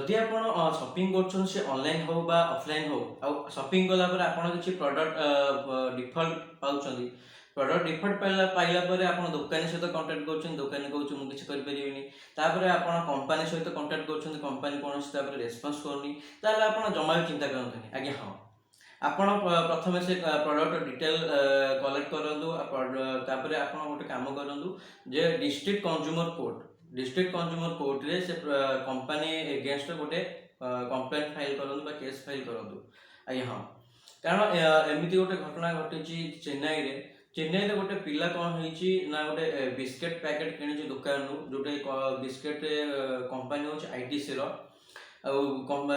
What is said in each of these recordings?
जदि आप शॉपिंग कर से ऑनलाइन हो बा ऑफलाइन हो आ शॉपिंग कला पर आपण किसी प्रोडक्ट डिफॉल्ट पाउछंदी प्रोडक्ट डिफॉल्ट पाइला पर आपण दुकानी सहित कांटेक्ट करछन दुकानी कहउछ मु किछि कर परिबिनी तापर आपण कंपनी सहित कांटेक्ट करछन कंपनी कोन से तापर रेस्पॉन्स करनी ताले आपण जमा भी चिंता करंतनी आगे हां आपण प्रथमे से प्रोडक्ट डिटेल कलेक्ट करंदु तापर आपण गोटे काम करंदु जे डिस्ट्रिक्ट कंज्यूमर कोर्ट रे से कंपनी एगेंस्ट गोटे कंप्लेंट फाइल करंदु बा केस फाइल करंदु आगे हां कारण एमिति गोटे घटना घटिची चेन्नई रे गोटे पिला कोन होईची ना गोटे बिस्किट पैकेट किनिची दुकान नु जोटे बिस्किट कंपनी होची आईटीसी रो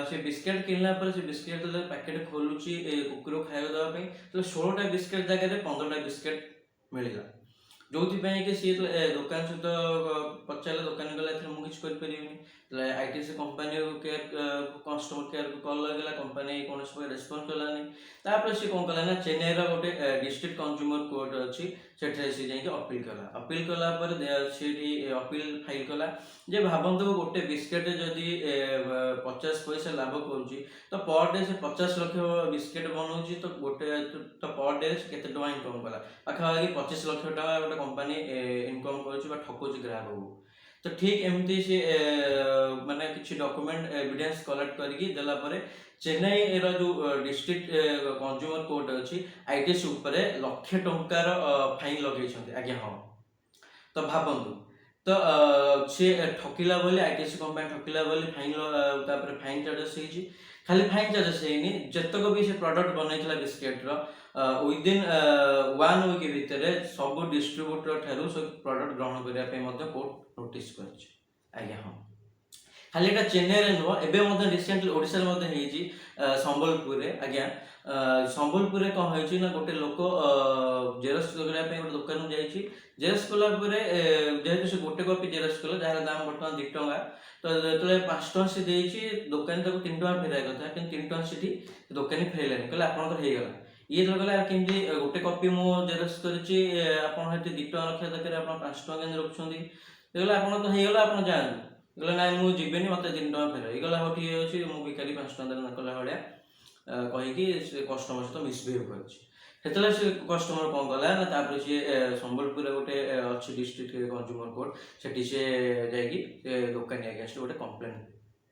से बिस्किट किनला पर से बिस्किट पैकेट खोलुची कुकुर खाଇବା देवा ପାଇଁ तो 16टा बिस्किट जगह 15टा बिस्किट मिलिला जो कि सी दुकान सहित पचारे दुकान गला मुझे कर ITC company care customer care को कॉल लगेगा कंपनी कौन रेस्पॉन्स कलानी तापर सी कौन कला ना चेन्नई गोटे डिस्ट्रिक्ट कंज्यूमर कोर्ट अच्छी से सी जाइए अपील कला अपील फाइल कला जे भावतु गोटे बिस्किट जदि 50 पैसा लाभ करुच्ची तो पर डे से 50 लाख बिस्किट बनाऊँगी तो गोटे तो पर डे से केते टका इनकम कला पाखापाखि 25 लाख टका गोटे कंपनी इनकम कर ठकुच ग्राहक को तो ठीक एमती सी माने किसी डॉक्यूमेंट एविडेंस कलेक्ट करके देला परे चेन्नई रो जो डिस्ट्रिक्ट कंज्यूमर कोर्ट अच्छी आईटीसी उपर लक्षे टंकार फाइन लगे आज्ञा हाँ तो भावतु तो सी ठकिला बोली आईटीसी कंपनी ठकिला बोली फाइन फाइन चार्जेस होइछि खाली फाइन चार्जेस होइनी जतक भी से प्रोडक्ट बनैथिला बिस्किट रो विदिन 1 वीक भितर सब डिस्ट्रीब्यूटर ठारू सब प्रोडक्ट ग्रहण करिया पे मध्ये कोर्ट नोटिस करछि आज्ञा हां खाली एटा चेन्नई रे नो एबे मध्ये रिसेंटली ओडिसा रे मध्ये हेछि संबलपुर रे आज्ञा संबलपुर रे को होइछि ना गोटे लोक जेरक्स करिया पे गोटे दुकान जाइछि जेरक्स कला परे जेहेतु से गोटे कॉपी जेरक्स कला जार दाम वर्तमान 2 टंका तो जेतले 5 टंका से देइछि दुकान तक 3 टंका फेराय कथा कि 3 टंका सिटी दुकानी फेरलेन कहले आपन हे गेला ये तो कहला केमती गोटे कॉपी मो जेरक्स करछि आपन हेति 2 टंका रखिया दरकार आपन 5 टंका केन रखछोंदी कहला आपन तो हे गेला आपन जान कहला नाइ मु जिबेनी मते 3 टंका फेराय गला होठी अछि मु बिकारी 5 टंका न कला हड्या कहि कि कस्टमर से मिसबिहेव करछि हेतले से कस्टमर कोन गला ना तापर से संबलपुर गोटे अछि डिस्ट्रिक्ट कंज्यूमर कोर्ट सेठी से जायकी दुकानी अगेंस्ट गोटे कंप्लेंट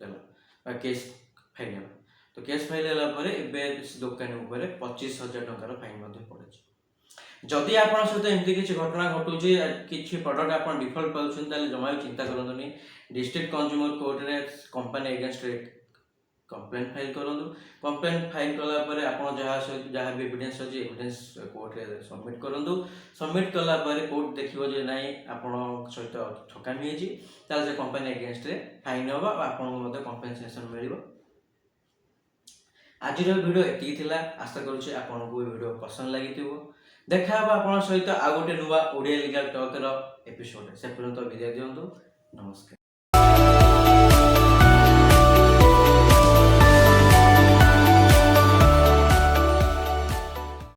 देला केस फाइल होला तो केस फाइल होला परे एबे दुकानी ऊपर 25,000 टंकार फाइन मध्ये पड़े जदि आपण सहित एमती किसी घटना घटुची किसी प्रोडक्ट आपण डिफॉल्ट पाउछन ताले जमा चिंता करंतुनी डिस्ट्रिक्ट कंज्यूमर कोर्ट रे कंपनी अगेंस्ट कंप्लेंट फाइल करंतु कंप्लेंट फाइल कला परे आपण जहा भी एविडेंस अछि एविडेंस कोर्ट रे सबमिट करंतु सबमिट कला परे कोर्ट देखिबो जे नाही आपण सहित ठकामी हेछि ताले जे कंपनी अगेंस्ट रे फाइन होबा आपण मध्ये कंपेंसेशन मिलिबो आज वीडियो एति थिला आशा करूछि आपनको वीडियो पसंद लागिथिबो देखा आपण सहित आ गोटे नुवा ओडिया लीगल टॉक रो एपिसोड से पर्यंत विदाय दियंतु नमस्कार।